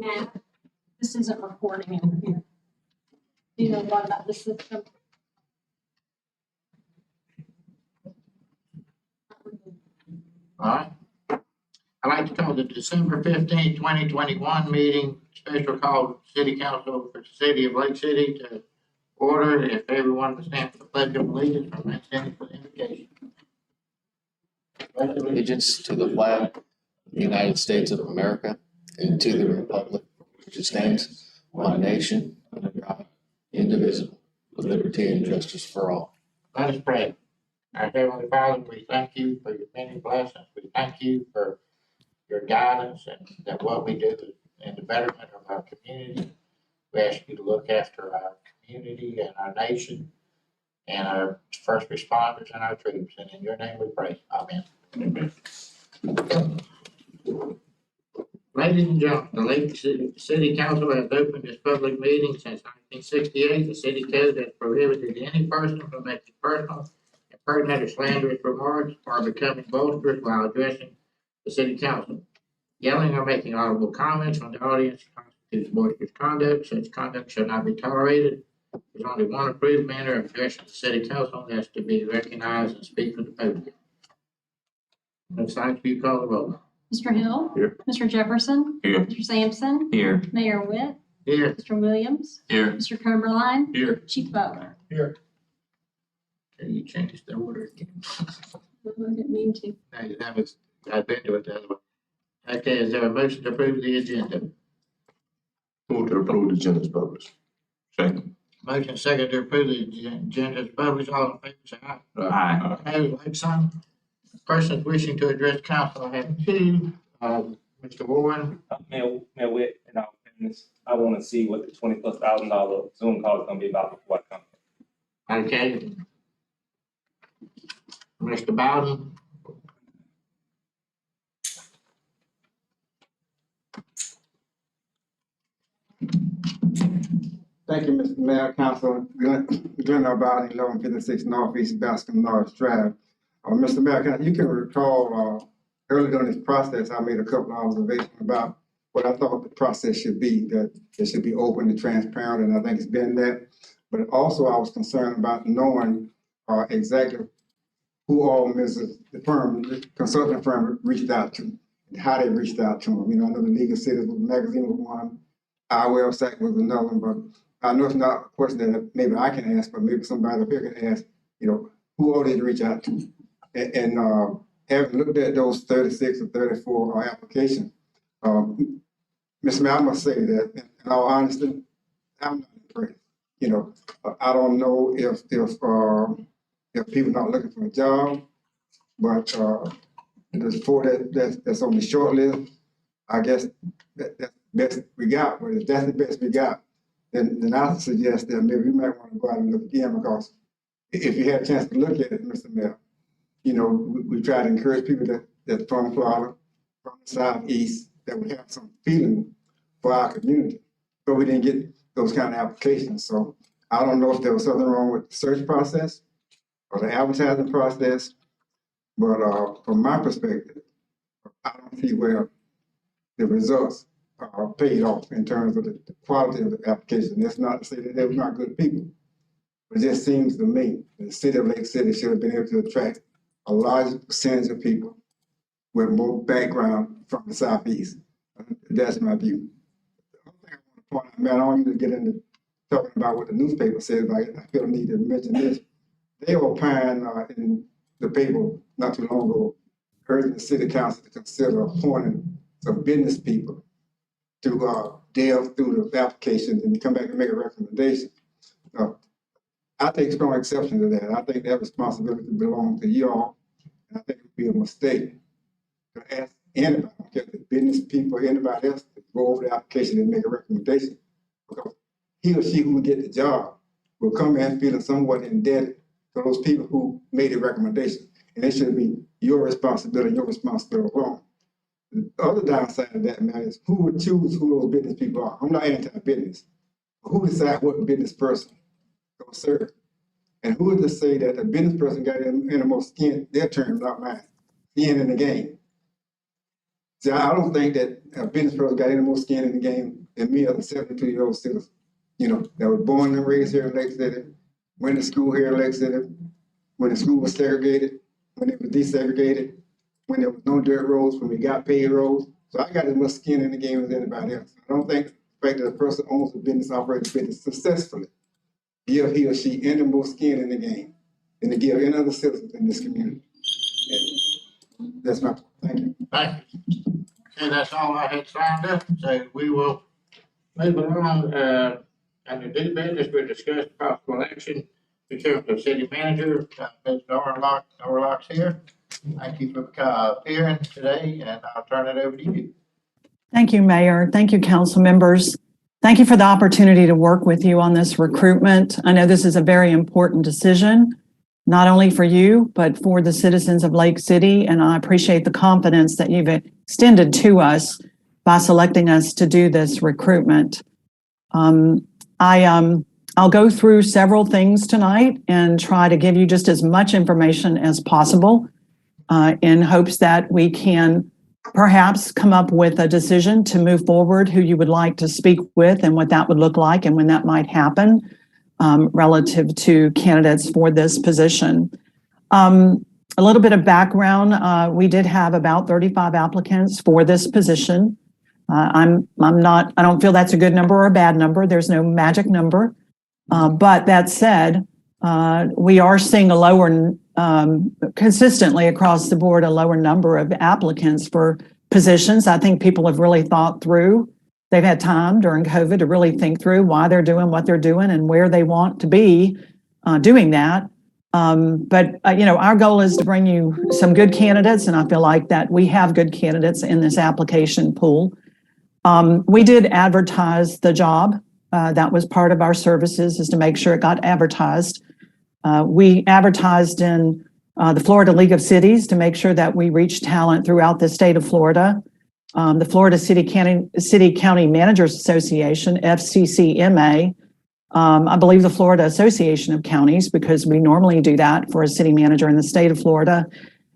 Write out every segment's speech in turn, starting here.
Matt, this isn't recording over here. Do you know what about the system? All right. I'd like to call the December 15th, 2021 meeting, special call City Council for the City of Lake City to order. If everyone would stand for the pledge of allegiance, I'm standing for the invocation. Allegiance to the flag of the United States of America and to the republic which stands one nation under God, indivisible, with liberty and justice for all. Let us pray. Our Heavenly Father, we thank you for your many blessings. We thank you for your guidance and that what we do in the betterment of our community. We ask you to look after our community and our nation and our first responders and our troops. And in your name we pray. Amen. Ladies and gentlemen, the Lake City Council has opened its public meeting since 1968. The city code has prohibited any person from making personal, impertinent, or slanderous remarks or becoming boisterous while addressing the city council. Yelling or making audible comments from the audience constitutes boisterous conduct. Such conduct shall not be tolerated. There's only one approved manner of addressing the city council, and that's to be recognized and speak from the podium. Ms. Sykes, will you call the roll? Mr. Hill? Here. Mr. Jefferson? Here. Mr. Sampson? Here. Mayor Witt? Here. Mr. Williams? Here. Mr. Coberline? Here. Chief Butler? Here. Okay, you changed the order again. I didn't mean to. No, that was, I've been to it the other way. Okay, is there a motion to approve the agenda? Move to approve the agenda is published. Second. Motion second to approve the agenda is published. All in favor, say aye. Aye. Opposed, like sign. Persons wishing to address council, I have two. Mr. Warren, Mayor Witt, in all fairness, I want to see what the $20,000+ Zoom call is going to be about before I come. okay. Mr. Bowden, Thank you, Mr. Mayor, Council, Glenn Bowden, 1156 Northeast Bascom Norris Drive. Mr. Mayor, you can recall, early during this process, I made a couple of observations about what I thought the process should be, that it should be open and transparent, and I think it's been that. But also I was concerned about knowing exactly who all the firm, the consulting firm reached out to, and how they reached out to them. You know, I know the League of Cities magazine was one, our website was another, but I know it's not a question that maybe I can ask, but maybe somebody up here can ask, you know, who all did reach out to? And having looked at those 36 or 34 applications, Mr. Mayor, I must say that in all honesty, I'm not impressed. You know, I don't know if people not looking for a job, but there's four that's on the short list. I guess that's the best we got. But if that's the best we got, then I suggest that maybe we might want to go out and look again, because if you had a chance to look at it, Mr. Mayor, you know, we try to encourage people that from Florida, from the Southeast, that would have some feeling for our community, but we didn't get those kind of applications. So I don't know if there was something wrong with the search process or the advertising process, but from my perspective, I don't see where the results are paid off in terms of the quality of the application. That's not to say that they were not good people, but it just seems to me that the city of Lake City should have been able to attract a large percentage of people with more background from the Southeast. That's my view. The other thing I want to point out, man, I don't need to get into talking about what the newspaper says, but I feel the need to mention this. They opined in the paper not too long ago, urging the city council to consider appointing some business people to delve through the applications and come back and make a recommendation. I take strong exception to that. I think that responsibility belongs to you all. And I think it would be a mistake to ask anybody, the business people, anybody else, to go over the application and make a recommendation. Because he or she who would get the job will come in feeling somewhat indebted to those people who made the recommendation. And it should be your responsibility alone. The other downside of that, man, is who would choose who those business people are. I'm not anti-business. Who decides what business person going to serve? And who is to say that the business person got in the most skin, their term, not mine, skin in the game? See, I don't think that a business person got any more skin in the game than me as a 72-year-old citizen. You know, that was born and raised here in Lake City, went to school here in Lake City, when the school was segregated, when it was desegregated, when there was no dirt roads, when we got paved roads. So I got as much skin in the game as anybody else. I don't think the fact that a person owns a business, operates a business successfully, give he or she any more skin in the game than to give any other citizen in this community. And that's my point. Thank you. Thank you. Okay, that's all I had signed up, so we will move along, under new business, we'll discuss possible action in terms of city manager, Ms. Norlock's here. Thank you for, appearing today, and I'll turn it over to you. Thank you, Mayor. Thank you, council members. Thank you for the opportunity to work with you on this recruitment. I know this is a very important decision, not only for you, but for the citizens of Lake City. And I appreciate the confidence that you've extended to us by selecting us to do this recruitment. I'll go through several things tonight and try to give you just as much information as possible in hopes that we can perhaps come up with a decision to move forward, who you would like to speak with and what that would look like and when that might happen relative to candidates for this position. A little bit of background, we did have about 35 applicants for this position. I don't feel that's a good number or a bad number. There's no magic number. But that said, we are seeing a lower, consistently across the board, a lower number of applicants for positions. I think people have really thought through. They've had time during COVID to really think through why they're doing what they're doing and where they want to be doing that. But our goal is to bring you some good candidates, and I feel like that we have good candidates in this application pool. We did advertise the job. That was part of our services, is to make sure it got advertised. We advertised in the Florida League of Cities to make sure that we reach talent throughout the state of Florida. The Florida City County Managers Association, FCCMA. I believe the Florida Association of Counties, because we normally do that for a city manager in the state of Florida.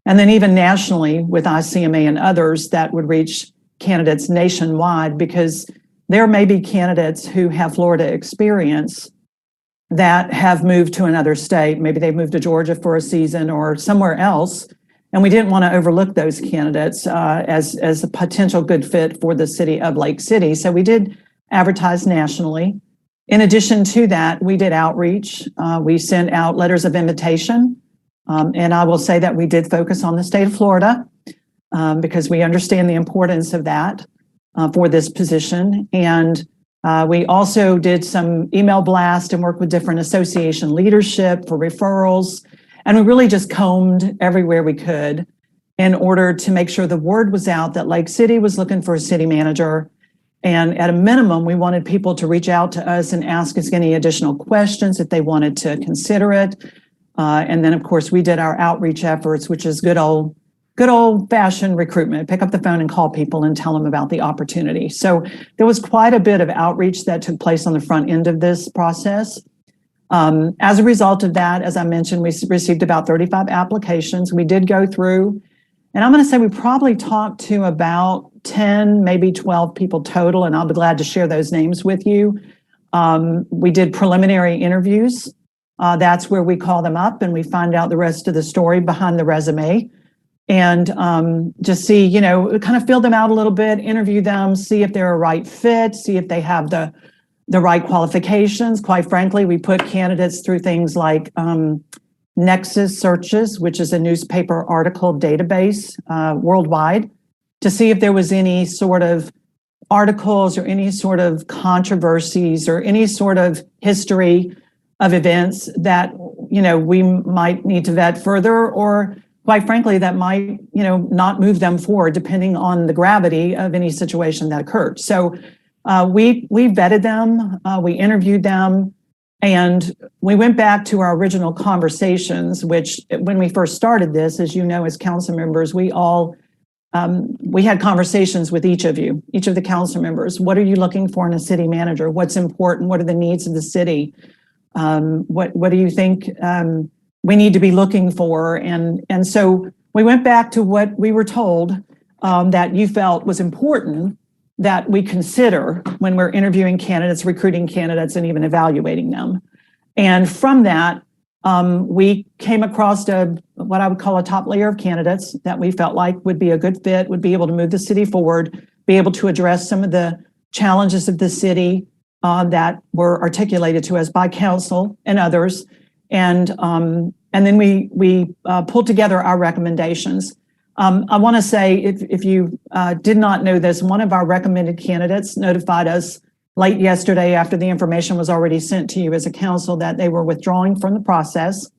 And then even nationally with ICMA and others that would reach candidates nationwide, because there may be candidates who have Florida experience that have moved to another state. Maybe they've moved to Georgia for a season or somewhere else. And we didn't want to overlook those candidates as a potential good fit for the city of Lake City. So we did advertise nationally. In addition to that, we did outreach. We sent out letters of invitation. And I will say that we did focus on the state of Florida because we understand the importance of that for this position. And we also did some email blast and worked with different association leadership for referrals. And we really just combed everywhere we could in order to make sure the word was out that Lake City was looking for a city manager. And at a minimum, we wanted people to reach out to us and ask us any additional questions if they wanted to consider it. And then, of course, we did our outreach efforts, which is good old-fashioned recruitment. Pick up the phone and call people and tell them about the opportunity. So there was quite a bit of outreach that took place on the front end of this process. As a result of that, as I mentioned, we received about 35 applications. We did go through, and I'm going to say we probably talked to about 10, maybe 12 people total, and I'll be glad to share those names with you. We did preliminary interviews. That's where we call them up and we find out the rest of the story behind the resume. And just see, kind of fill them out a little bit, interview them, see if they're a right fit, see if they have the right qualifications. Quite frankly, we put candidates through things like Nexus searches, which is a newspaper article database worldwide, to see if there was any sort of articles or any sort of controversies or any sort of history of events that, we might need to vet further, or quite frankly, that might, not move them forward depending on the gravity of any situation that occurred. So we vetted them, we interviewed them, and we went back to our original conversations, which when we first started this, as you know, as council members, we had conversations with each of the council members. What are you looking for in a city manager? What's important? What are the needs of the city? What do you think we need to be looking for? And so we went back to what we were told that you felt was important that we consider when we're interviewing candidates, recruiting candidates, and even evaluating them. And from that, we came across what I would call a top layer of candidates that we felt like would be a good fit, would be able to move the city forward, be able to address some of the challenges of the city that were articulated to us by council and others. And then we pulled together our recommendations. I want to say, if you did not know this, one of our recommended candidates notified us late yesterday after the information was already sent to you as a council that they were withdrawing from the process.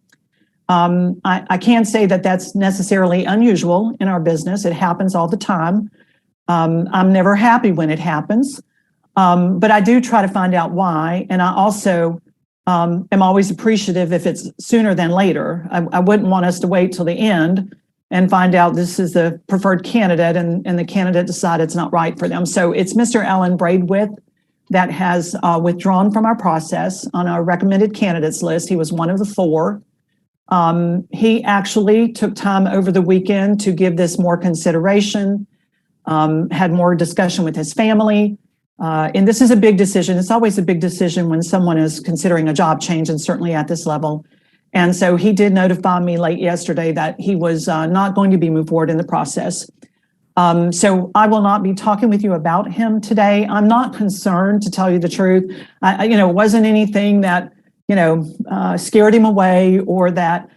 I can't say that that's necessarily unusual in our business. It happens all the time. I'm never happy when it happens, but I do try to find out why. And I also am always appreciative if it's sooner than later. I wouldn't want us to wait till the end and find out this is the preferred candidate and the candidate decided it's not right for them. So it's Mr. Alan Braidwith that has withdrawn from our process on our recommended candidates list. He was one of the 4. He actually took time over the weekend to give this more consideration, had more discussion with his family. And this is a big decision. It's always a big decision when someone is considering a job change, and certainly at this level. And so he did notify me late yesterday that he was not going to be moved forward in the process. So I will not be talking with you about him today. I'm not concerned, to tell you the truth. It wasn't anything that, scared him away or that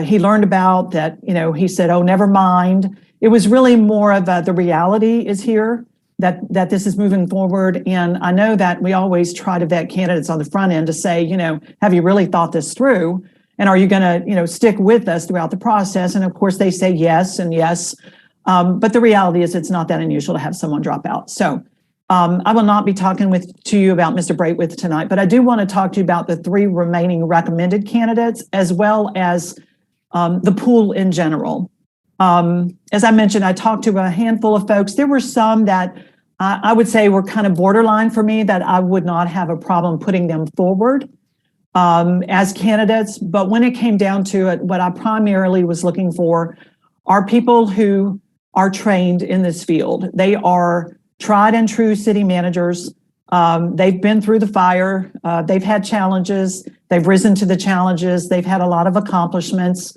he learned about that, he said, oh, never mind. It was really more of the reality is here that this is moving forward. And I know that we always try to vet candidates on the front end to say, have you really thought this through? And are you going to, stick with us throughout the process? And of course, they say yes and yes. But the reality is it's not that unusual to have someone drop out. So I will not be talking to you about Mr. Braidwith tonight, but I do want to talk to you about the 3 remaining recommended candidates, as well as the pool in general. As I mentioned, I talked to a handful of folks. There were some that I would say were kind of borderline for me that I would not have a problem putting them forward as candidates. But when it came down to it, what I primarily was looking for are people who are trained in this field. They are tried and true city managers. They've been through the fire. They've had challenges. They've risen to the challenges. They've had a lot of accomplishments.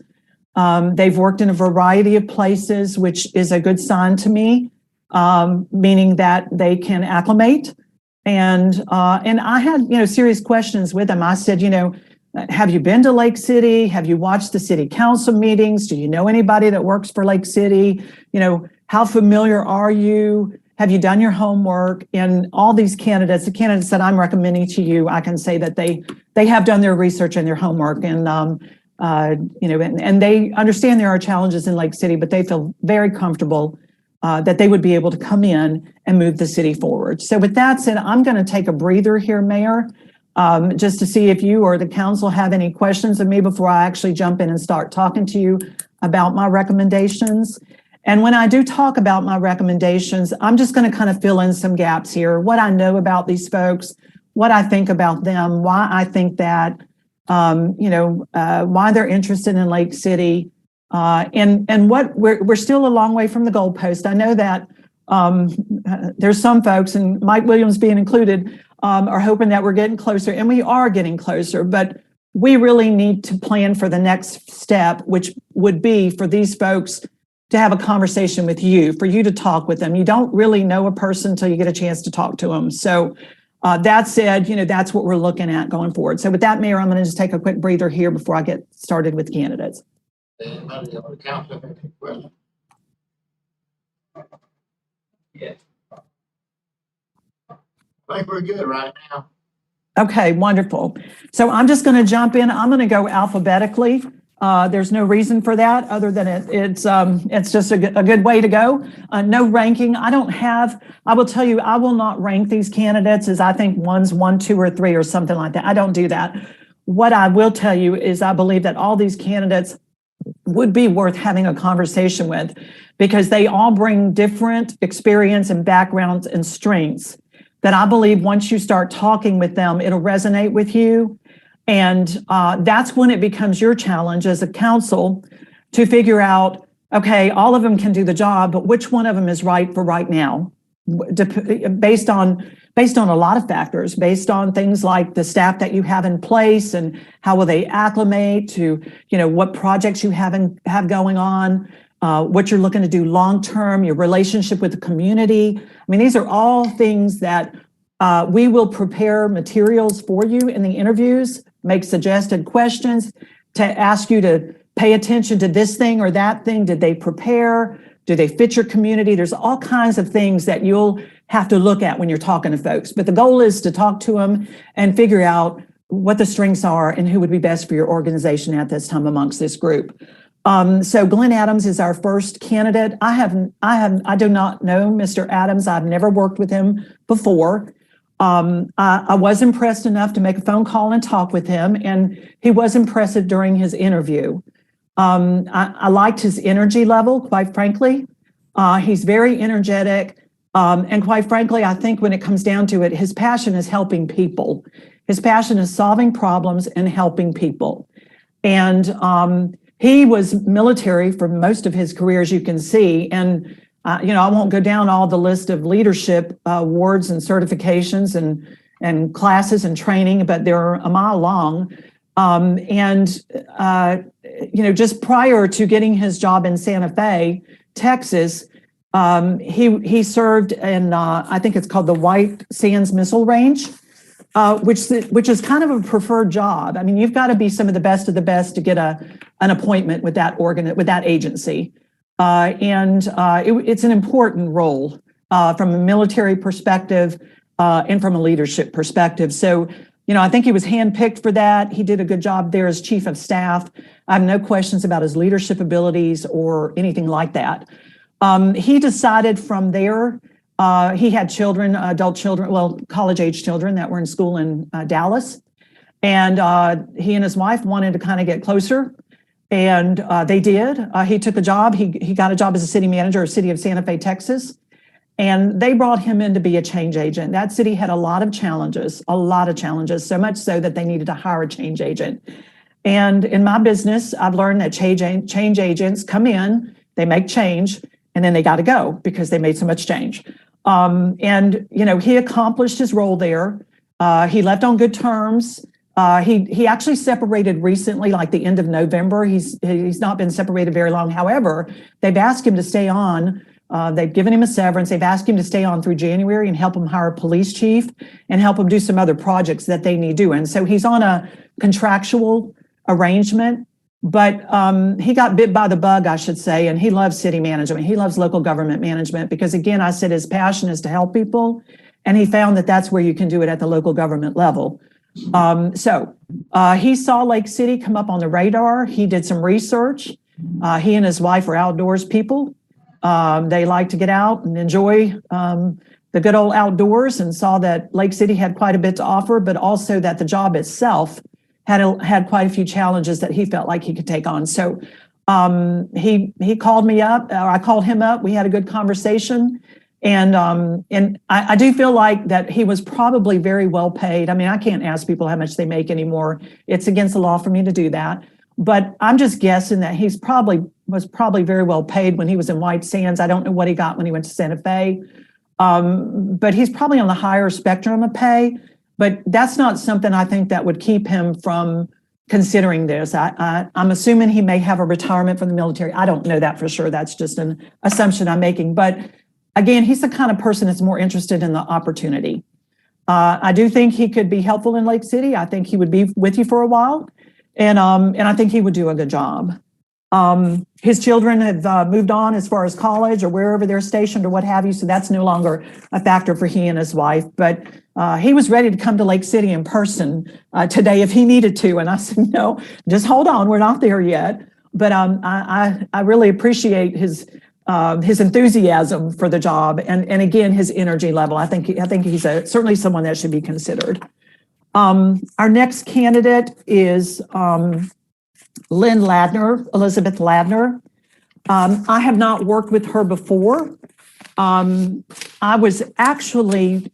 They've worked in a variety of places, which is a good sign to me, meaning that they can acclimate. And I had, serious questions with them. I said, have you been to Lake City? Have you watched the city council meetings? Do you know anybody that works for Lake City? How familiar are you? Have you done your homework? And all these candidates, the candidates that I'm recommending to you, I can say that they have done their research and their homework, and and they understand there are challenges in Lake City, but they feel very comfortable that they would be able to come in and move the city forward. So with that said, I'm going to take a breather here, Mayor, just to see if you or the council have any questions of me before I actually jump in and start talking to you about my recommendations. And when I do talk about my recommendations, I'm just going to kind of fill in some gaps here, what I know about these folks, what I think about them, why I think that, why they're interested in Lake City, and what we're still a long way from the goalpost. I know that there's some folks, and Mike Williams being included, are hoping that we're getting closer, and we are getting closer, but we really need to plan for the next step, which would be for these folks to have a conversation with you, for you to talk with them. You don't really know a person until you get a chance to talk to them. So that said, that's what we're looking at going forward. So with that, Mayor, I'm going to just take a quick breather here before I get started with candidates. Anybody on the council have any questions? Yeah. I think we're good right now. Okay, wonderful. So I'm just going to jump in. I'm going to go alphabetically. There's no reason for that other than it's just a good way to go. No ranking. I will tell you, I will not rank these candidates as I think one's 1, 2, or 3 or something like that. I don't do that. What I will tell you is I believe that all these candidates would be worth having a conversation with because they all bring different experience and backgrounds and strengths that I believe once you start talking with them, it'll resonate with you. And that's when it becomes your challenge as a council to figure out okay, all of them can do the job, but which one of them is right for right now? Based on a lot of factors, based on things like the staff that you have in place and how will they acclimate to, what projects you have going on, what you're looking to do long-term, your relationship with the community. I mean, these are all things that we will prepare materials for you in the interviews, make suggested questions to ask you to pay attention to this thing or that thing. Did they prepare? Do they fit your community? There's all kinds of things that you'll have to look at when you're talking to folks. But the goal is to talk to them and figure out what the strengths are and who would be best for your organization at this time amongst this group. So Glenn Adams is our first candidate. I do not know Mr. Adams. I've never worked with him before. I was impressed enough to make a phone call and talk with him, and he was impressive during his interview. I liked his energy level, quite frankly. He's very energetic. And quite frankly, I think when it comes down to it, his passion is helping people. His passion is solving problems and helping people. And he was military for most of his career, as you can see. And, I won't go down all the list of leadership awards and certifications and classes and training, but they're a mile long. Just prior to getting his job in Santa Fe, Texas, he served in, I think it's called the White Sands Missile Range, which is kind of a preferred job. I mean, you've got to be some of the best to get an appointment with that agency. It's an important role from a military perspective and from a leadership perspective. So, I think he was handpicked for that. He did a good job there as chief of staff. I have no questions about his leadership abilities or anything like that. He decided from there, he had children, adult children, college-age children that were in school in Dallas. And he and his wife wanted to kind of get closer. And they did. He took a job. He got a job as a city manager of City of Santa Fe, Texas. And they brought him in to be a change agent. That city had a lot of challenges, so much so that they needed to hire a change agent. And in my business, I've learned that change agents come in, they make change, and then they got to go because they made so much change. He accomplished his role there. He left on good terms. He actually separated recently, like the end of November. He's not been separated very long. However, they've asked him to stay on. They've given him a severance. They've asked him to stay on through January and help him hire a police chief and help him do some other projects that they need doing. So he's on a contractual arrangement, but he got bit by the bug, I should say, and he loves city management. He loves local government management because, again, I said his passion is to help people, and he found that that's where you can do it at the local government level. So he saw Lake City come up on the radar. He did some research. He and his wife are outdoors people. They like to get out and enjoy the good old outdoors, and saw that Lake City had quite a bit to offer, but also that the job itself had quite a few challenges that he felt like he could take on. So he called me up, or I called him up. We had a good conversation. And I do feel like that he was probably very well paid. I mean, I can't ask people how much they make anymore. It's against the law for me to do that. But I'm just guessing that was probably very well paid when he was in White Sands. I don't know what he got when he went to Santa Fe. But he's probably on the higher spectrum of pay. But that's not something I think that would keep him from considering this. I'm assuming he may have a retirement from the military. I don't know that for sure. That's just an assumption I'm making. But again, he's the kind of person that's more interested in the opportunity. I do think he could be helpful in Lake City. I think he would be with you for a while, and I think he would do a good job. His children have moved on as far as college or wherever they're stationed or what have you, so that's no longer a factor for he and his wife. But he was ready to come to Lake City in person today if he needed to, and I said, no, just hold on, we're not there yet. But I really appreciate his enthusiasm for the job, and again, his energy level. I think he's certainly someone that should be considered. Our next candidate is Elizabeth Ladner. I have not worked with her before. I was actually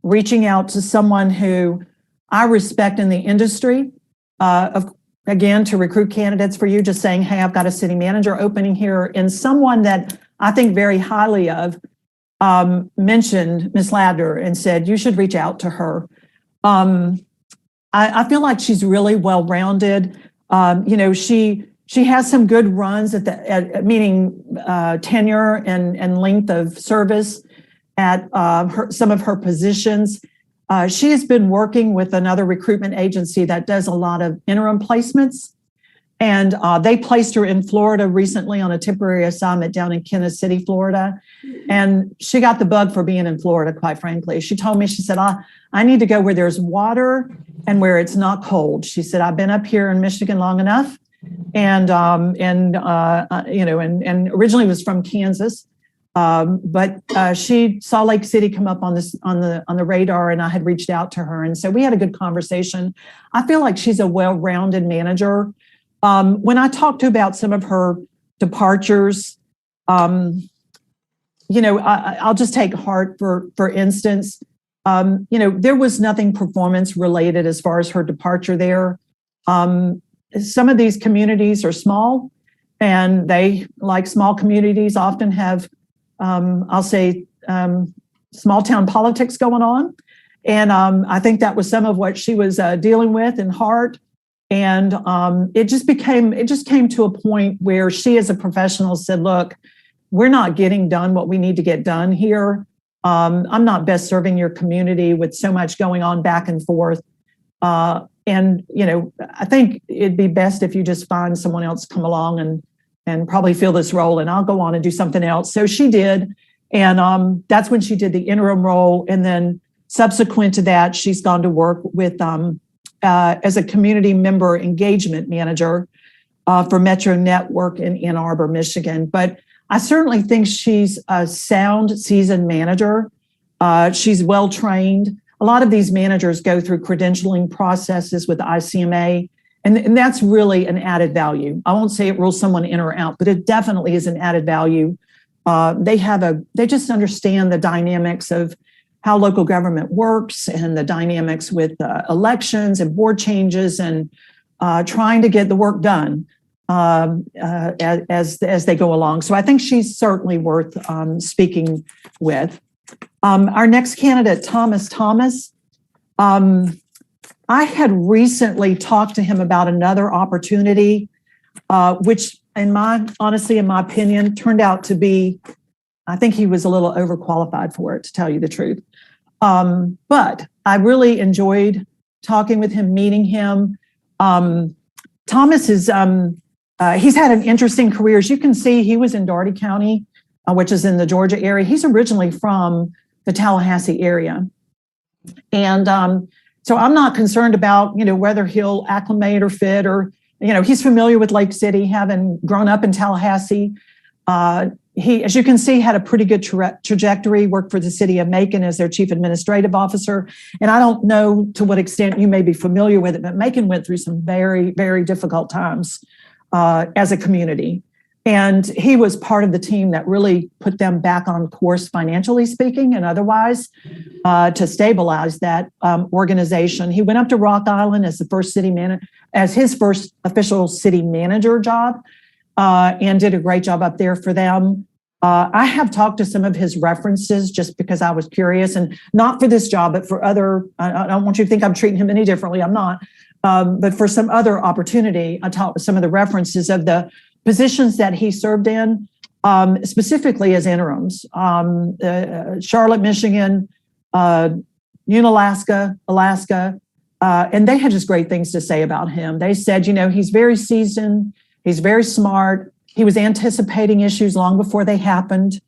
reaching out to someone who I respect in the industry, and again, to recruit candidates for you, just saying, hey, I've got a city manager opening here, and someone that I think very highly of mentioned Ms. Ladner and said, you should reach out to her. I feel like she's really well-rounded. She has some good runs meaning tenure and length of service at some of her positions. She has been working with another recruitment agency that does a lot of interim placements. And they placed her in Florida recently on a temporary assignment down in Kansas City, Florida. And she got the bug for being in Florida, quite frankly. She told me, she said, I need to go where there's water and where it's not cold. She said, I've been up here in Michigan long enough. And originally was from Kansas. But she saw Lake City come up on the radar, and I had reached out to her. And so we had a good conversation. I feel like she's a well-rounded manager. When I talked to about some of her departures, I'll just take Hart for instance. There was nothing performance related as far as her departure there. Some of these communities are small, and they, like small communities, often have, small town politics going on. And I think that was some of what she was dealing with in Hart. And it just came to a point where she, as a professional, said, look, we're not getting done what we need to get done here. I'm not best serving your community with so much going on back and forth. I think it'd be best if you just find someone else to come along and probably fill this role, and I'll go on and do something else. So she did. And that's when she did the interim role. And then subsequent to that, she's gone to work with as a community member engagement manager for Metro Network in Ann Arbor, Michigan. But I certainly think she's a sound, seasoned manager. She's well-trained. A lot of these managers go through credentialing processes with the ICMA, and that's really an added value. I won't say it rules someone in or out, but it definitely is an added value. They just understand the dynamics of how local government works and the dynamics with elections and board changes and trying to get the work done as they go along. So I think she's certainly worth speaking with. Our next candidate, Thomas. I had recently talked to him about another opportunity, which in my opinion, turned out to be, I think he was a little overqualified for it, to tell you the truth. But I really enjoyed talking with him, meeting him. Thomas is, he's had an interesting career. As you can see, he was in Dougherty County, which is in the Georgia area. He's originally from the Tallahassee area. And so I'm not concerned about, whether he'll acclimate or fit, or, he's familiar with Lake City, having grown up in Tallahassee. He, as you can see, had a pretty good trajectory, worked for the city of Macon as their chief administrative officer. And I don't know to what extent you may be familiar with it, but Macon went through some very, very difficult times as a community. And he was part of the team that really put them back on course, financially speaking, and otherwise, to stabilize that organization. He went up to Rock Island as his first official city manager job, and did a great job up there for them. I have talked to some of his references just because I was curious, and not for this job, but for other. I don't want you to think I'm treating him any differently. I'm not. But for some other opportunity, I talked with some of the references of the positions that he served in, specifically as interims. Charlotte, Michigan, Unalaska, Alaska, and they had just great things to say about him. They said, he's very seasoned, he's very smart, he was anticipating issues long before they happened,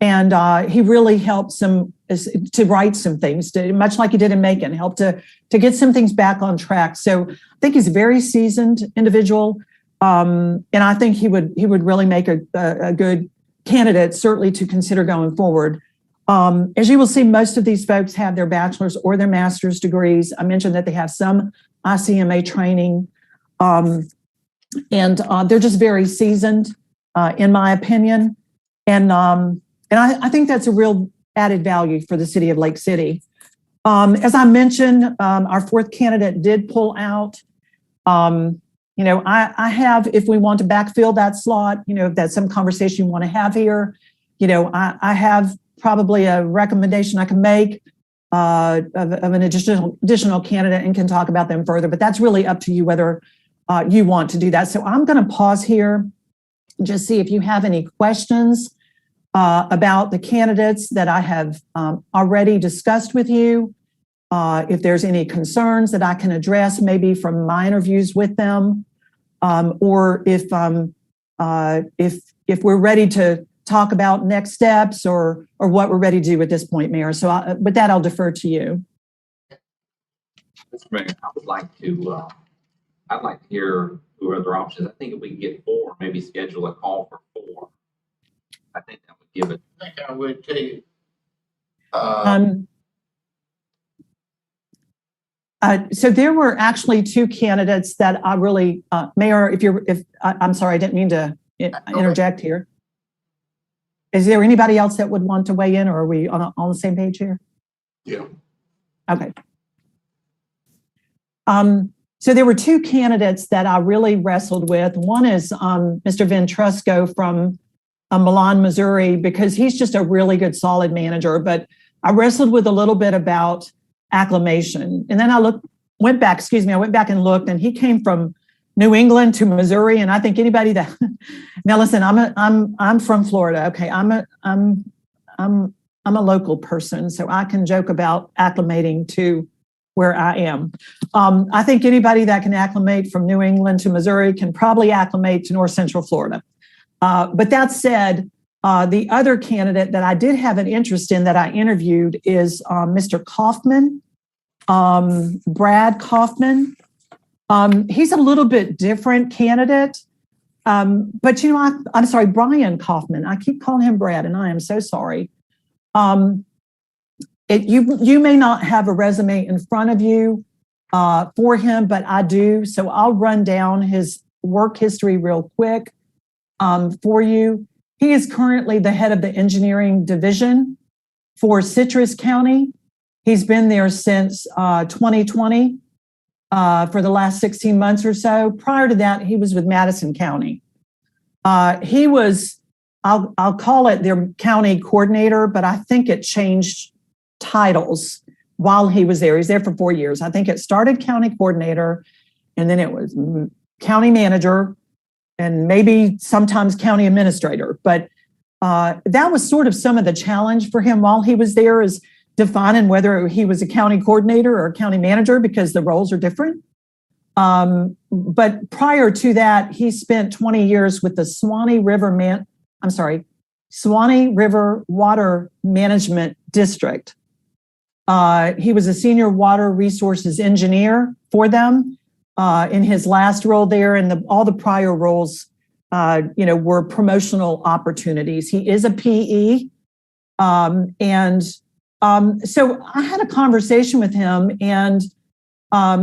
and he really helped to right some things, much like he did in Macon, helped to get some things back on track. So I think he's a very seasoned individual. And I think he would really make a good candidate, certainly to consider going forward. As you will see, most of these folks have their bachelor's or their master's degrees. I mentioned that they have some ICMA training, and they're just very seasoned, in my opinion. And I think that's a real added value for the city of Lake City. As I mentioned, our fourth candidate did pull out. I have, if we want to backfill that slot, if that's some conversation you want to have here, I have probably a recommendation I can make of an additional candidate and can talk about them further, but that's really up to you whether you want to do that. So I'm going to pause here, just see if you have any questions about the candidates that I have already discussed with you. If there's any concerns that I can address, maybe from my interviews with them, or if we're ready to talk about next steps or what we're ready to do at this point, Mayor. So with that, I'll defer to you. Mr. Mayor, I'd like to hear who are other options. I think if we can get 4, maybe schedule a call for 4. I think that would give it. I think I would too. So there were actually 2 candidates that I really, Mayor, I'm sorry, I didn't mean to interject here. Is there anybody else that would want to weigh in, or are we on the same page here? Yeah. Okay. So there were 2 candidates that I really wrestled with. One is Mr. Ventrusco from Milan, Missouri, because he's just a really good, solid manager. But I wrestled with a little bit about acclimation, and then I went back and looked, and he came from New England to Missouri, and I think anybody that now listen, I'm from Florida. Okay, I'm a local person, so I can joke about acclimating to where I am. I think anybody that can acclimate from New England to Missouri can probably acclimate to North Central Florida. But that said, the other candidate that I did have an interest in that I interviewed is Mr. Kaufman, Brad Kaufman. He's a little bit different candidate, but I'm sorry, Brian Kaufman. I keep calling him Brad, and I am so sorry. You may not have a resume in front of you for him, but I do. So I'll run down his work history real quick for you. He is currently the head of the engineering division for Citrus County. He's been there since 2020 for the last 16 months or so. Prior to that, he was with Madison County. He was, I'll call it their county coordinator, but I think it changed titles while he was there. He's there for 4 years. I think it started county coordinator, and then it was county manager, and maybe sometimes county administrator. But that was sort of some of the challenge for him while he was there, is defining whether he was a county coordinator or a county manager, because the roles are different. But prior to that, he spent 20 years with the Swanee River Water Management District. He was a senior water resources engineer for them in his last role there, and all the prior roles, were promotional opportunities. He is a PE, so I had a conversation with him, and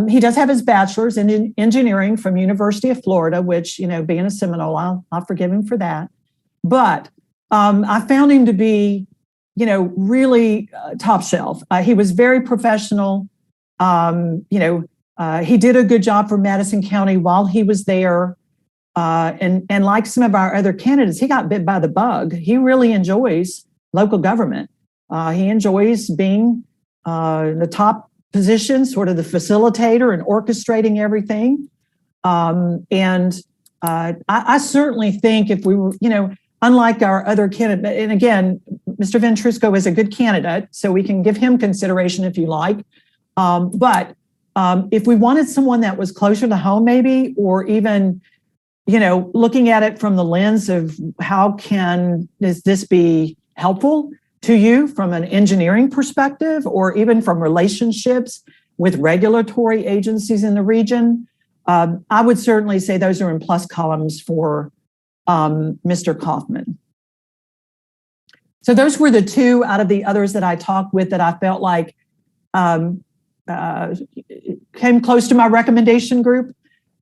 he does have his bachelor's in engineering from University of Florida, which, being a Seminole, I'll forgive him for that. But I found him to be, really top shelf. He was very professional. He did a good job for Madison County while he was there. And like some of our other candidates, he got bit by the bug. He really enjoys local government. He enjoys being the top position, sort of the facilitator and orchestrating everything. I certainly think if we were, unlike our other candidate, and again, Mr. Ventrusco is a good candidate, so we can give him consideration if you like. But if we wanted someone that was closer to home, maybe, or even, looking at it from the lens of how can this be helpful to you from an engineering perspective, or even from relationships with regulatory agencies in the region, I would certainly say those are in plus columns for Mr. Kaufman. So those were the 2 out of the others that I talked with that I felt like came close to my recommendation group,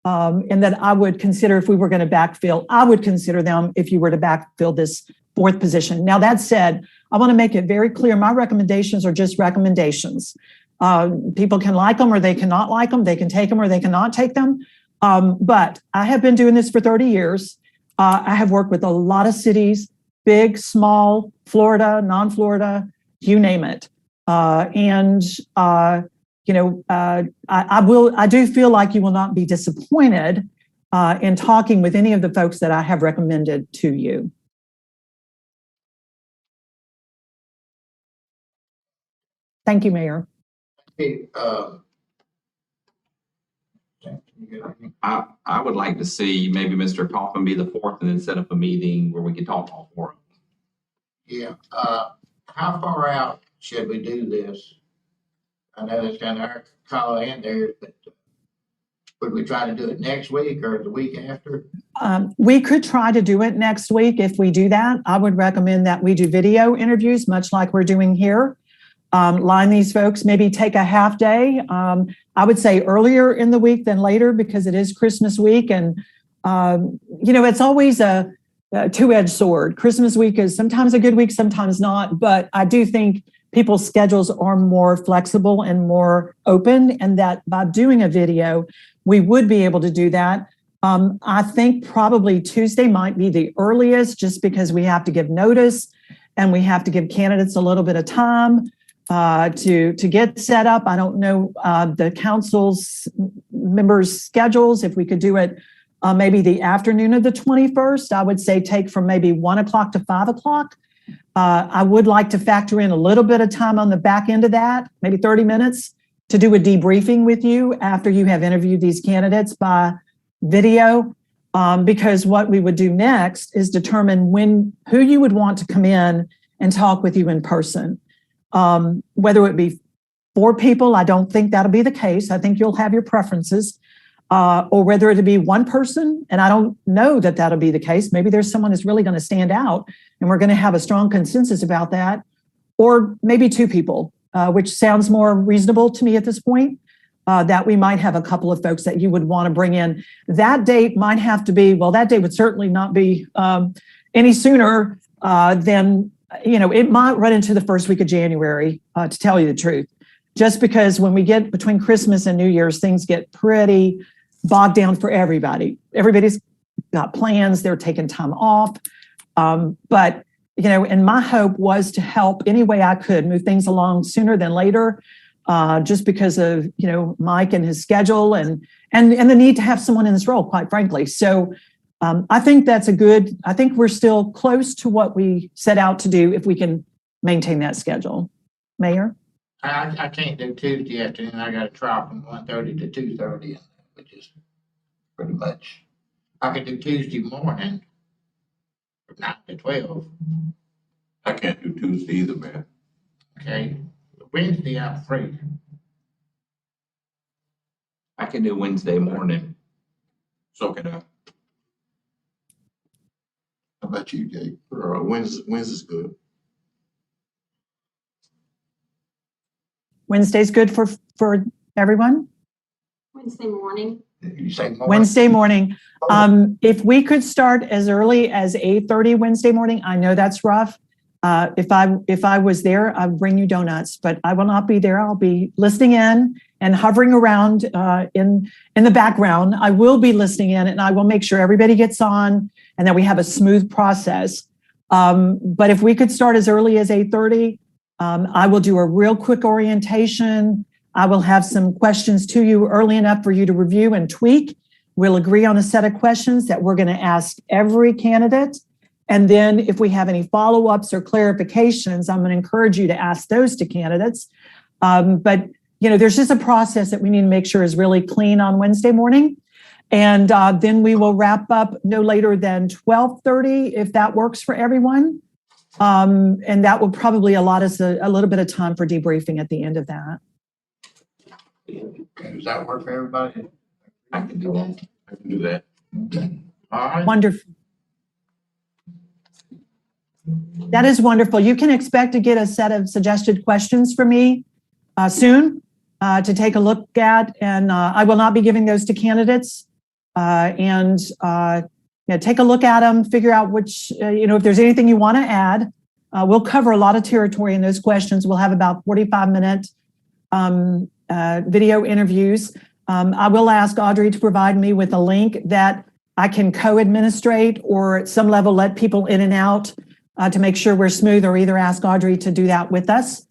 and that I would consider if we were going to backfill. I would consider them if you were to backfill this 4th position. Now, that said, I want to make it very clear, my recommendations are just recommendations. People can like them or they cannot like them. They can take them or they cannot take them. But I have been doing this for 30 years. I have worked with a lot of cities, big, small, Florida, non-Florida, you name it. I do feel like you will not be disappointed in talking with any of the folks that I have recommended to you. Thank you, Mayor. Okay, I would like to see maybe Mr. Coffin be the fourth and then set up a meeting where we can talk all four of them. yeah, how far out should we do this? I know that's kind of hard to call in there, but would we try to do it next week or the week after? We could try to do it next week. If we do that, I would recommend that we do video interviews, much like we're doing here. Line these folks, maybe take a half day. I would say earlier in the week than later because it is Christmas week. And, it's always a two-edged sword. Christmas week is sometimes a good week, sometimes not. But I do think people's schedules are more flexible and more open, and that by doing a video, we would be able to do that. I think probably Tuesday might be the earliest just because we have to give notice and we have to give candidates a little bit of time to get set up. I don't know the council's members' schedules. If we could do it maybe the afternoon of the 21st, I would say take from maybe 1 o'clock to 5 o'clock. I would like to factor in a little bit of time on the back end of that, maybe 30 minutes, to do a debriefing with you after you have interviewed these candidates by video, because what we would do next is determine who you would want to come in and talk with you in person. Whether it be 4 people, I don't think that'll be the case. I think you'll have your preferences, or whether it'll be 1 person, and I don't know that that'll be the case. Maybe there's someone that's really going to stand out, and we're going to have a strong consensus about that, or maybe 2 people, which sounds more reasonable to me at this point. That we might have a couple of folks that you would want to bring in. That date might have to be, that date would certainly not be any sooner than, it might run into the first week of January, to tell you the truth. Just because when we get between Christmas and New Year's, things get pretty bogged down for everybody. Everybody's got plans, they're taking time off. But and my hope was to help any way I could move things along sooner than later. Just because of, Mike and his schedule and the need to have someone in this role, quite frankly. So I think I think we're still close to what we set out to do if we can maintain that schedule. Mayor? I can't do Tuesday afternoon. I got a trial from 1:30 to 2:30, which is pretty much. I could do Tuesday morning from 9 to 12. I can't do Tuesday either, man. Okay. Wednesday, I'm free. I can do Wednesday morning. So can I. How about you, Jake? Wednesday's good. Wednesday's good for everyone? Wednesday morning. You say morning? Wednesday morning. If we could start as early as 8:30 Wednesday morning, I know that's rough. If I was there, I'd bring you donuts, but I will not be there. I'll be listening in and hovering around in the background. I will be listening in, and I will make sure everybody gets on and that we have a smooth process. But if we could start as early as 8:30, I will do a real quick orientation. I will have some questions to you early enough for you to review and tweak. We'll agree on a set of questions that we're going to ask every candidate. And then if we have any follow-ups or clarifications, I'm going to encourage you to ask those to candidates. But, there's just a process that we need to make sure is really clean on Wednesday morning. And then we will wrap up no later than 12:30, if that works for everyone. And that will probably allot us a little bit of time for debriefing at the end of that. Okay, does that work for everybody? I can do that. I can do that. All right. Wonderful. That is wonderful. You can expect to get a set of suggested questions from me soon to take a look at, and I will not be giving those to candidates. Take a look at them, figure out which, if there's anything you want to add. We'll cover a lot of territory in those questions. We'll have about 45-minute video interviews. I will ask Audrey to provide me with a link that I can co-administrate or at some level let people in and out to make sure we're smooth, or either ask Audrey to do that with us.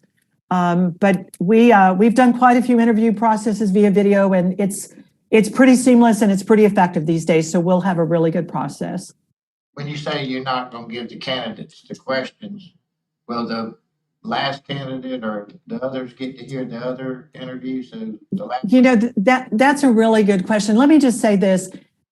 But we've done quite a few interview processes via video, and it's pretty seamless and it's pretty effective these days. So we'll have a really good process. When you say you're not gonna give the candidates the questions, will the last candidate or the others get to hear the other interviews? So the last. You know, that's a really good question. Let me just say this.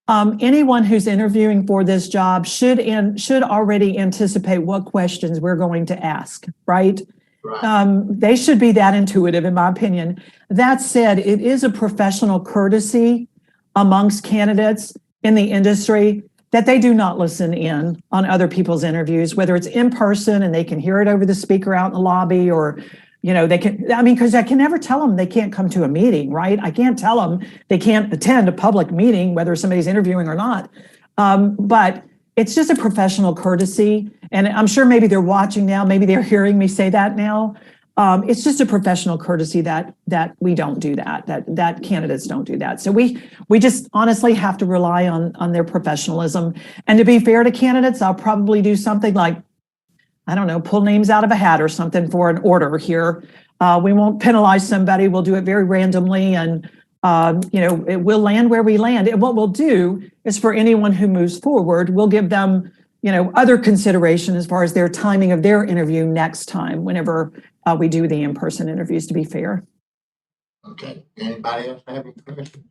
Anyone who's interviewing for this job should already anticipate what questions we're going to ask, right? Right. They should be that intuitive, in my opinion. That said, it is a professional courtesy amongst candidates in the industry that they do not listen in on other people's interviews, whether it's in person and they can hear it over the speaker out in the lobby, or, you know, because I can never tell them they can't come to a meeting, right? I can't tell them they can't attend a public meeting, whether somebody's interviewing or not. But it's just a professional courtesy. And I'm sure maybe they're watching now, maybe they're hearing me say that now. It's just a professional courtesy that we don't do that candidates don't do that. So we just honestly have to rely on their professionalism. And to be fair to candidates, I'll probably do something like, I don't know, pull names out of a hat or something for an order here. We won't penalize somebody. We'll do it very randomly, and we'll land where we land. And what we'll do is, for anyone who moves forward, we'll give them, other consideration as far as their timing of their interview next time, whenever we do the in-person interviews, to be fair. Okay, anybody else have any questions?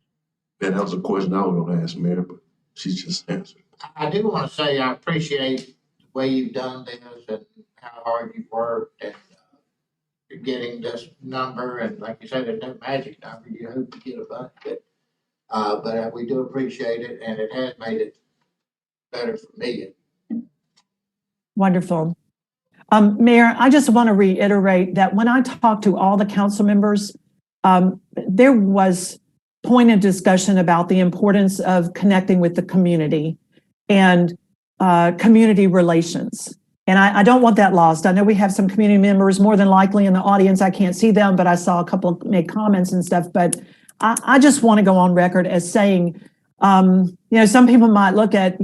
That was a question I was gonna ask Mayor, but she just answered. I do want to say I appreciate the way you've done this and how hard you've worked, and you're getting this number. And like you said, there's no magic number. You hope to get a bunch, but we do appreciate it, and it has made it better for me. Wonderful. Mayor, I just want to reiterate that when I talked to all the council members, there was pointed discussion about the importance of connecting with the community and community relations. And I don't want that lost. I know we have some community members more than likely in the audience. I can't see them, but I saw a couple make comments and stuff. But I just want to go on record as saying, some people might look at,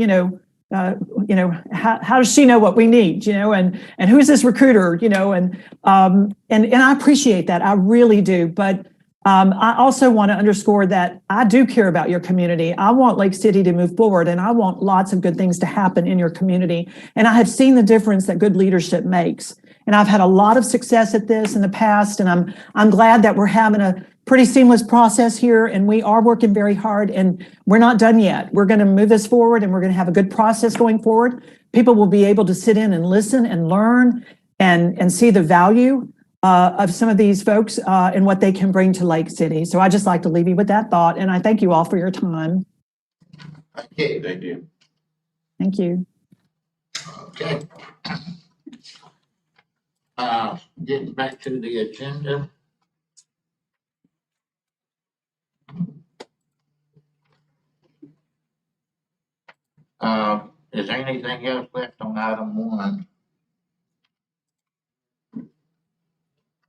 how does she know what we need, and who is this recruiter, and I appreciate that. I really do. But I also want to underscore that I do care about your community. I want Lake City to move forward, and I want lots of good things to happen in your community. And I have seen the difference that good leadership makes. And I've had a lot of success at this in the past, and I'm glad that we're having a pretty seamless process here, and we are working very hard, and we're not done yet. We're going to move this forward, and we're going to have a good process going forward. People will be able to sit in and listen and learn and see the value of some of these folks and what they can bring to Lake City. So I just like to leave you with that thought, and I thank you all for your time. Thank you. Thank you. Thank you. Okay. Getting back to the agenda. Is there anything else left on item 1?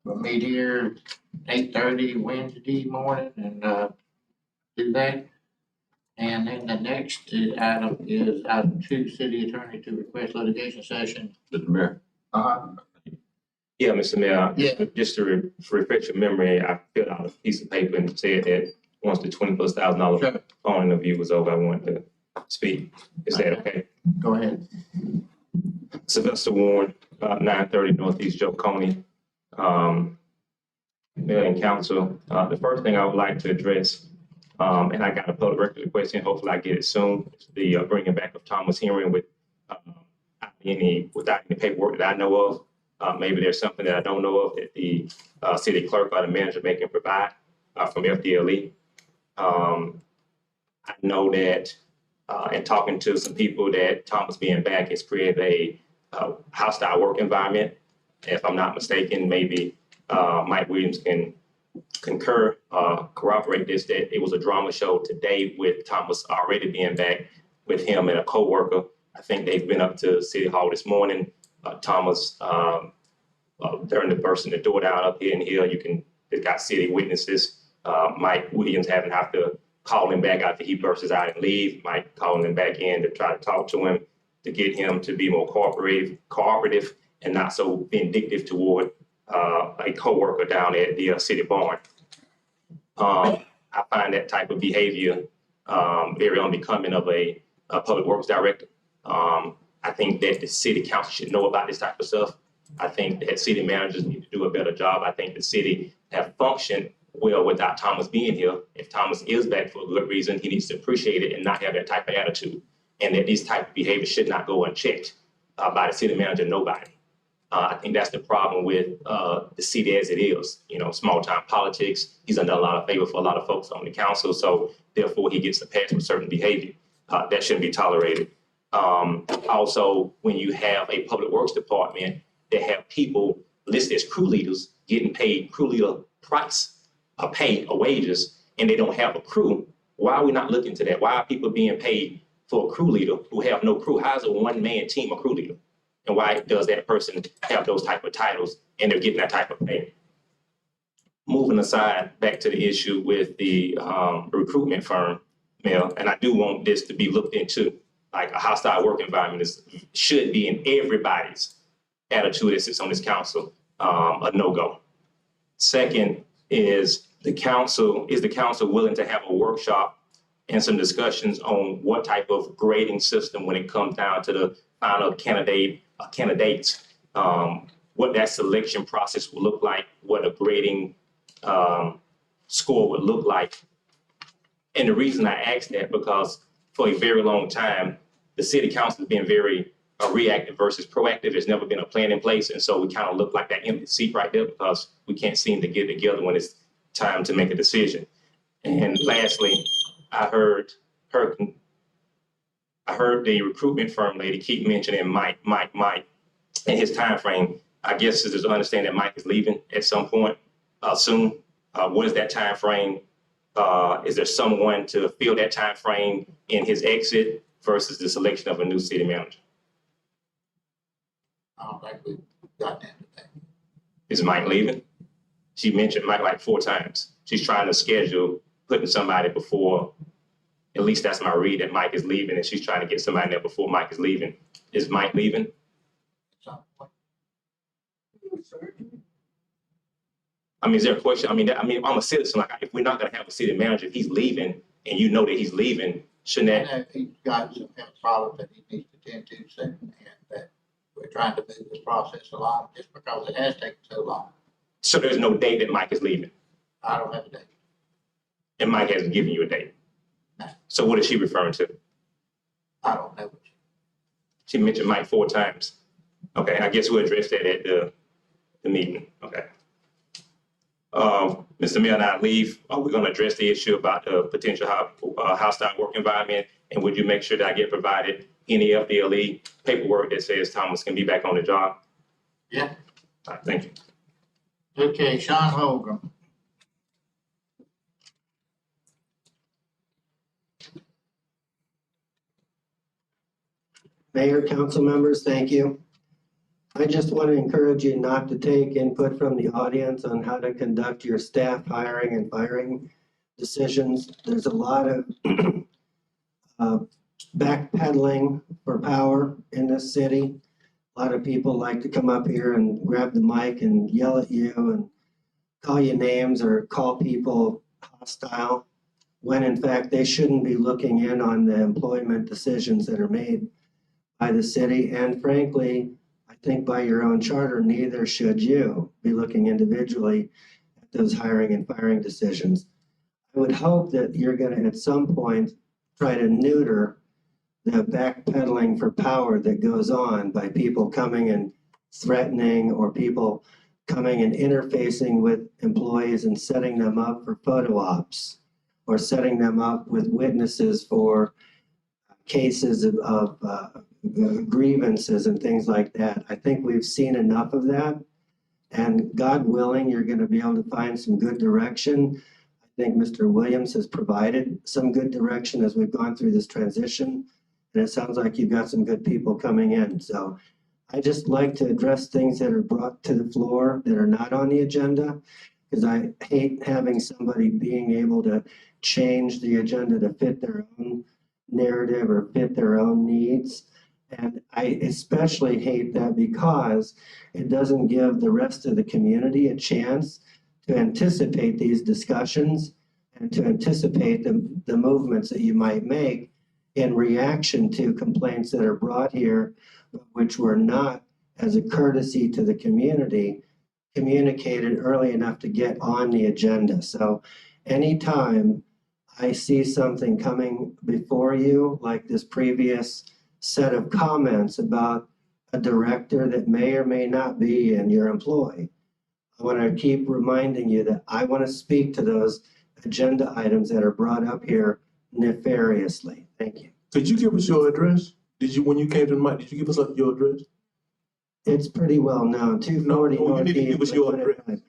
We'll meet here 8:30 Wednesday morning and do that. And then the next item is item 2, city attorney to request litigation session. Mr. Mayor. Yeah, Mr. Mayor. Yeah. Just to refresh your memory, I filled out a piece of paper and said that once the $20,000+ Sure. phone interview was over, I wanted to speak. Is that okay? Go ahead. Sylvester Warren, 930 Northeast Joe Coney, Mayor and Council. The first thing I would like to address, and I got a public records request in, hopefully I get it soon, is the bringing back of Thomas hearing without any paperwork that I know of. Maybe there's something that I don't know of that the city clerk or the manager may can provide from FDLE. I know that and talking to some people that Thomas being back has created a hostile work environment. If I'm not mistaken, maybe Mike Williams can corroborate this, that it was a drama show today with Thomas already being back with him and a coworker. I think they've been up to City Hall this morning. Thomas, during the bursting the door down up here and here, it's got city witnesses. Mike Williams having to call him back after he bursts out and leave, Mike calling him back in to try to talk to him, to get him to be more cooperative and not so vindictive toward a coworker down at the city barn. I find that type of behavior very unbecoming of a public works director. I think that the city council should know about this type of stuff. I think that city managers need to do a better job. I think the city have functioned well without Thomas being here. If Thomas is back for a good reason, he needs to appreciate it and not have that type of attitude. And that these type of behaviors should not go unchecked by the city manager, nobody. I think that's the problem with the city as it is, you know, small town politics. He's done a lot of favor for a lot of folks on the council. So therefore he gets a pass with certain behavior. That shouldn't be tolerated. Also, when you have a public works department that have people listed as crew leaders getting paid crew leader price, pay or wages, and they don't have a crew, why are we not looking to that? Why are people being paid for a crew leader who have no crew? How is a one-man team a crew leader? And why does that person have those type of titles and they're getting that type of pay? Moving aside, back to the issue with the recruitment firm, Mel, and I do want this to be looked into. Like a hostile work environment should be in everybody's attitude that sits on this council, a no-go. Second is the council willing to have a workshop and some discussions on what type of grading system when it comes down to the final candidates, what that selection process will look like, what a grading score would look like. And the reason I ask that because for a very long time, the city council has been very reactive versus proactive. There's never been a plan in place. And so we kind of look like that empty seat right there because we can't seem to get together when it's time to make a decision. And lastly, I heard the recruitment firm lady keep mentioning Mike, and his time frame. I guess it's to understand that Mike is leaving at some point soon. What is that time frame? Is there someone to fill that time frame in his exit versus the selection of a new city manager? I don't think we've gotten into that. Is Mike leaving? She mentioned Mike like 4 times. She's trying to schedule putting somebody before, at least that's my read, that Mike is leaving, and she's trying to get somebody there before Mike is leaving. Is Mike leaving? I mean, is there a question? I mean, I'm a citizen. Like, if we're not going to have a city manager, if he's leaving, and you know that he's leaving, shouldn't that? And he's got some health problems that he needs to tend to soon, and that we're trying to move this process along just because it has taken so long. So there's no date that Mike is leaving, I don't have a date. and Mike hasn't given you a date. No. So what is she referring to? I don't know. She mentioned Mike 4 times. Okay, I guess we'll address that at the meeting. Okay. Mr. Mayor and I leave. We're going to address the issue about the potential hostile work environment, and would you make sure that I get provided any FDLE paperwork that says Thomas can be back on the job? Yeah. All right, thank you. Okay, Sean Holgram. Mayor, council members, thank you. I just want to encourage you not to take input from the audience on how to conduct your staff hiring and firing decisions. There's a lot of backpedaling for power in this city. A lot of people like to come up here and grab the mic and yell at you and call you names or call people hostile, when in fact they shouldn't be looking in on the employment decisions that are made by the city. And frankly, I think by your own charter, neither should you be looking individually at those hiring and firing decisions. I would hope that you're going to, at some point, try to neuter the backpedaling for power that goes on by people coming and threatening, or people coming and interfacing with employees and setting them up for photo ops, or setting them up with witnesses for cases of grievances and things like that. I think we've seen enough of that, and God willing, you're going to be able to find some good direction. I think Mr. Williams has provided some good direction as we've gone through this transition, and it sounds like you've got some good people coming in. So I just like to address things that are brought to the floor that are not on the agenda. because I hate having somebody being able to change the agenda to fit their own narrative or fit their own needs. And I especially hate that because it doesn't give the rest of the community a chance to anticipate these discussions and to anticipate the movements that you might make in reaction to complaints that are brought here, which were not, as a courtesy to the community, communicated early enough to get on the agenda. So anytime I see something coming before you, like this previous set of comments about a director that may or may not be in your employ, I want to keep reminding you that I want to speak to those agenda items that are brought up here nefariously. Thank you. Could you give us your address? Did you, when you came to the mic, did you give us your address? It's pretty well known, 240 No, you need to Northeast. give us your Laguna address. Drive.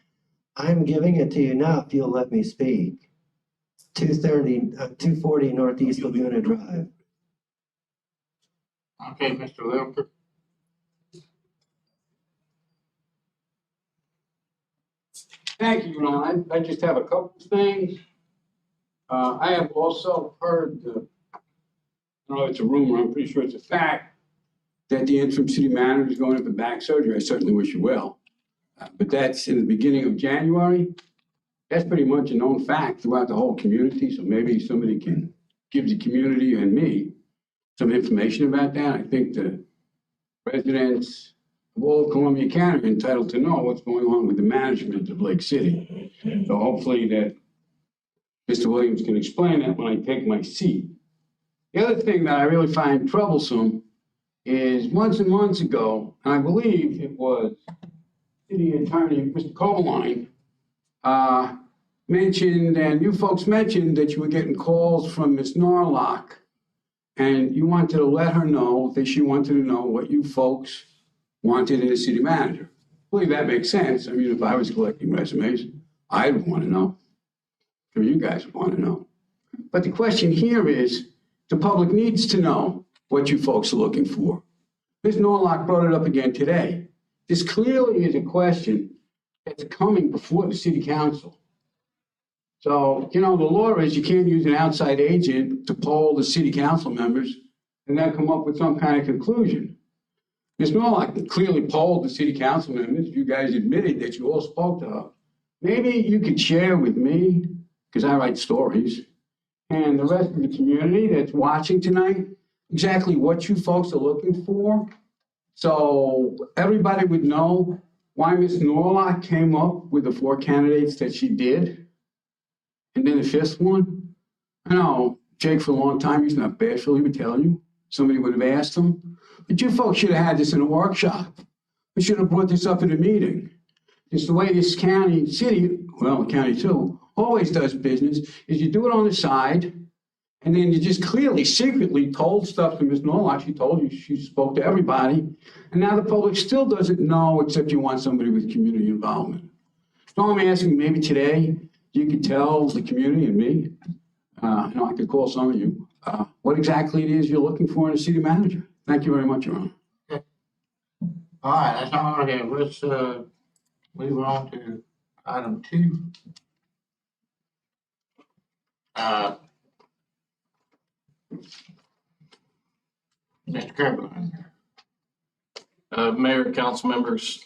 I'm giving it to you now if you'll let me speak. 240 Northeast Laguna Drive. Okay, Mr. Lilker. Thank you, Ron. I just have a couple of things. I have also heard, I don't know if it's a rumor, I'm pretty sure it's a fact, that the interim city manager is going in for back surgery. I certainly wish you well. But that's in the beginning of January. That's pretty much a known fact throughout the whole community. So maybe somebody can give the community and me some information about that. I think the residents of all of Columbia County are entitled to know what's going on with the management of Lake City. So hopefully that Mr. Williams can explain that when I take my seat. The other thing that I really find troublesome is months and months ago, and I believe it was City Attorney Mr. Cobaline mentioned, and you folks mentioned that you were getting calls from Ms. Norlock, and you wanted to let her know that she wanted to know what you folks wanted in a city manager. I believe that makes sense. I mean, if I was collecting resumes, I'd want to know. Or you guys would want to know. But the question here is, the public needs to know what you folks are looking for. Ms. Norlock brought it up again today. This clearly is a question that's coming before the city council. So, you know, the law is you can't use an outside agent to poll the city council members and then come up with some kind of conclusion. Ms. Norlock clearly polled the city council members. You guys admitted that you all spoke to her. Maybe you could share with me, because I write stories, and the rest of the community that's watching tonight, exactly what you folks are looking for. So everybody would know why Ms. Norlock came up with the 4 candidates that she did. And then the 5th one, I know Jake for a long time, he's not bashful, he would tell you. Somebody would have asked him. But you folks should have had this in a workshop. We should have brought this up in a meeting. It's the way this county, city, well, county too, always does business, is you do it on the side, and then you just clearly, secretly told stuff to Ms. Norlock. She told you, she spoke to everybody. And now the public still doesn't know, except you want somebody with community involvement. So I'm asking, maybe today, you could tell the community and me, I could call some of you, what exactly it is you're looking for in a city manager. Thank you very much, Your Honor. All right, that's all I have. Let's move on to item 2. Mr. Copeland. Mayor, council members,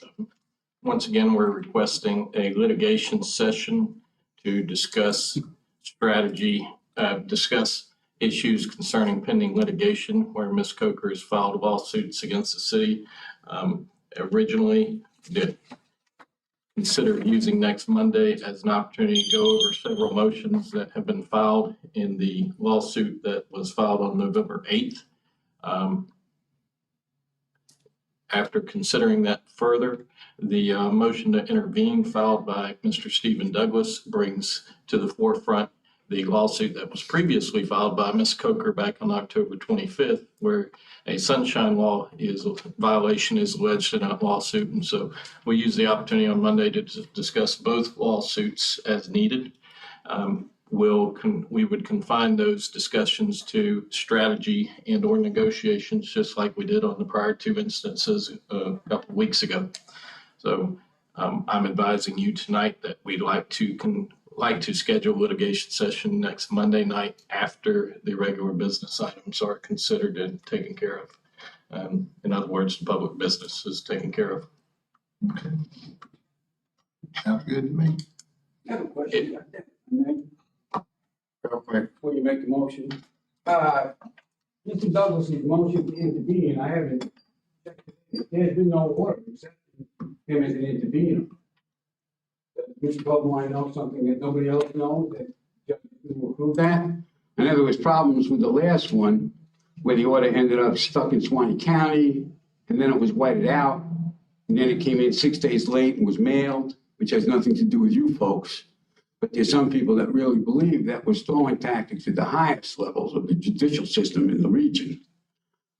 once again, we're requesting a litigation session to discuss strategy, discuss issues concerning pending litigation where Ms. Coker has filed lawsuits against the city. Originally, did consider using next Monday as an opportunity to go over several motions that have been filed in the lawsuit that was filed on November 8th. After considering that further, the motion to intervene filed by Mr. Stephen Douglas brings to the forefront the lawsuit that was previously filed by Ms. Coker back on October 25th, where a sunshine law violation is alleged in that lawsuit. And so we use the opportunity on Monday to discuss both lawsuits as needed. We would confine those discussions to strategy and or negotiations, just like we did on the prior 2 instances a couple of weeks ago. So I'm advising you tonight that we'd like to schedule litigation session next Monday night after the regular business items are considered and taken care of. In other words, the public business is taken care of. Okay. Sounds good to me. I have a question about that. May, Real quick. before you make the motion. Mr. Douglas's motion to intervene, I haven't, there's been no order accepting him as an intervener. Does Mr. Baldwin know something that nobody else knows, that just to approve that? I know there was problems with the last one, where the order ended up stuck in Swanee County, and then it was whited out, and then it came in 6 days late and was mailed, which has nothing to do with you folks. But there's some people that really believe that was stalling tactics at the highest levels of the judicial system in the region.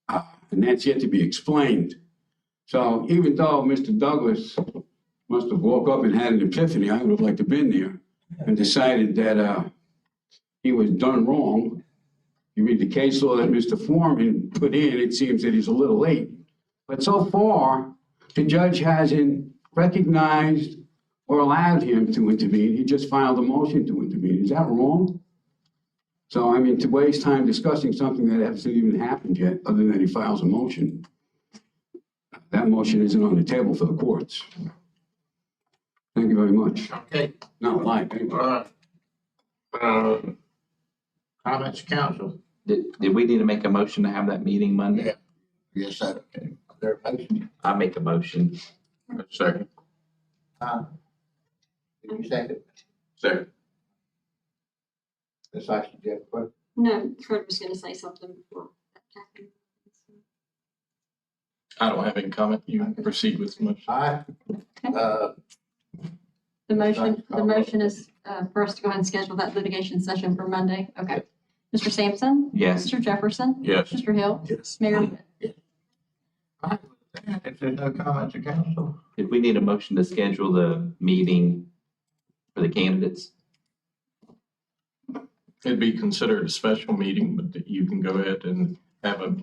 And that's yet to be explained. So even though Mr. Douglas must have woke up and had an epiphany, I would have liked to have been there, and decided that he was done wrong. You read the case law that Mr. Foreman put in, it seems that he's a little late. But so far, the judge hasn't recognized or allowed him to intervene. He just filed a motion to intervene. Is that wrong? So, I mean, to waste time discussing something that hasn't even happened yet, other than he files a motion, that motion isn't on the table for the courts. Thank you very much. Okay, Not live, anyway. comments, council? Did we need to make a motion to have that meeting Monday? Yeah. Yes, sir. Okay. Is there a motion? I make a motion. Second. Did you second? Second. Ms. Ashton, do you have a question? No, Fred was gonna say something before that happened. I don't have any comment. You can proceed with the motion. All right. The motion is for us to go ahead and schedule that litigation session for Monday. Okay. Mr. Sampson? Yes. Mr. Jefferson? Yes. Mr. Hill? Yes. Mayor Witt? All right, with that, if there's no comments of council, Did we need a motion to schedule the meeting for the candidates? It'd be considered a special meeting, but you can go ahead and have a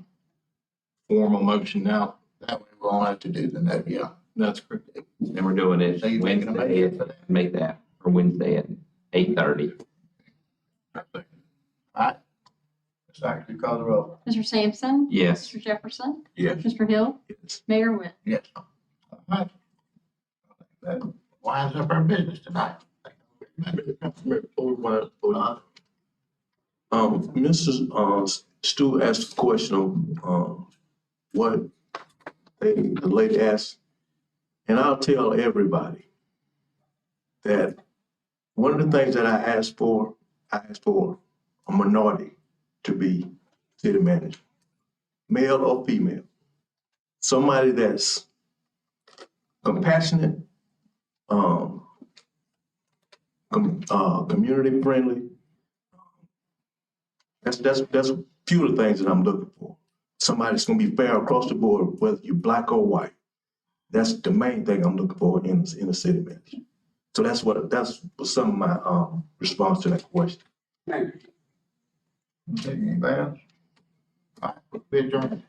formal motion now. That way we won't have to do the no, yeah. That's correct. And we're doing it So you're making a Wednesday, motion for that? make that for Wednesday at 8:30. All right. Ms. Ashton, call the roll. Mr. Sampson? Yes. Mr. Jefferson? Yes. Mr. Hill? Yes. Mayor Witt? Yes. All right. That winds up our business tonight. Mrs. Stu asked a question on, what the lady asked, and I'll tell everybody that one of the things that I asked for a minority to be city manager, male or female. Somebody that's compassionate, community friendly. That's a few of the things that I'm looking for. Somebody that's gonna be fair across the board, whether you're black or white. That's the main thing I'm looking for in a city manager. So that's some of my response to that question. Thank you. Anybody else? All right, we adjourn.